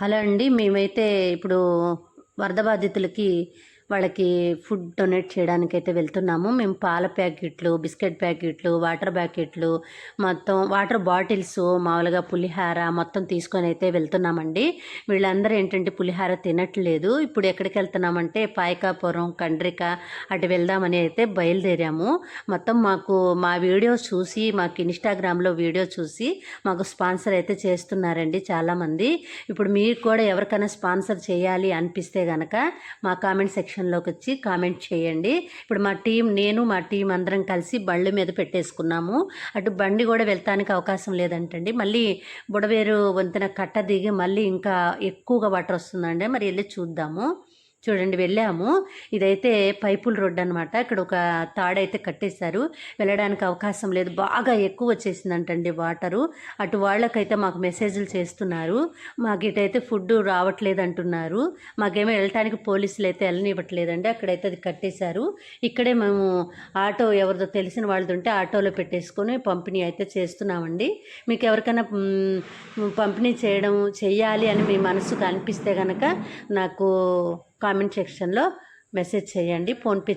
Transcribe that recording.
Hello అండి. మేమైతే ఇప్పుడు వరద బాధితులకి వాళ్ళకి ఫుడ్ డొనేట్ చేయడానికైతే వెళ్తున్నాము. మేము పాల ప్యాకెట్లు, బిస్కెట్ ప్యాకెట్లు, వాటర్ ప్యాకెట్లు, మొత్తం వాటర్ బాటిల్స్, మామూలుగా పులిహార మొత్తం తీసుకొనైతే వెళ్తున్నామండి. వీళ్ళందరూ ఏంటంటే పులిహార తినట్లేదు. ఇప్పుడు ఎక్కడికి వెళ్తున్నామంటే పాయకాపురం, కండ్రిక అటు వెళ్దామని అయితే బయలుదేరాము. మొత్తం మా వీడియోస్ చూసి, మాకు ఇన్‌స్టాగ్రామ్‌లో వీడియో చూసి మాకు స్పాన్సర్ అయితే చేస్తున్నారండి చాలామంది. ఇప్పుడు మీకు కూడా ఎవరికైనా స్పాన్సర్ చేయాలి అనిపిస్తే గనక మా కామెంట్ సెక్షన్లోకి వచ్చి కామెంట్ చేయండి. ఇప్పుడు నేను మా టీం అందరం కలిసి బళ్ళు మీద పెట్టేసుకున్నాము. అటు బండి కూడా వెళ్తానికి అవకాశం లేదంటండి. మళ్ళీ బుడవేరు వంతెన కట్ట దిగి మళ్ళీ ఇంకా ఎక్కువగా వాటర్ వస్తుందండి. మరి వెళ్ళి చూద్దాము. చూడండి వెళ్ళాము. ఇదైతే పైపుల రోడ్డు అనమాట. ఇక్కడ ఒక తాడైతే కట్టేశారు. వెళ్ళడానికి అవకాశం లేదు. బాగా ఎక్కువ వచ్చేసిందంటండి వాటరు. అటు వాళ్ళకైతే మాకు మెసేజ్‌లు చేస్తున్నారు. మాకు ఇటైతే ఫుడ్డు రావట్లేదు అంటున్నారు. మాకేమో వెళ్ళటానికి పోలీసులు అయితే వెళ్ళనివ్వట్లేదండి. అక్కడైతే అది కట్టేశారు. ఇక్కడే మేము ఆటో ఎవరిదో తెలిసిన వాళ్ళది ఉంటే ఆటోలో పెట్టేసుకొని పంపిణీ అయితే చేస్తున్నామండి. మీకు ఎవరికైనా పంపిణీ చెయ్యాలి అని మీ మనసుకు అనిపిస్తే గనక నాకు కామెంట్ సెక్షన్లో మెసేజ్ చేయండి. ఫోన్‌పే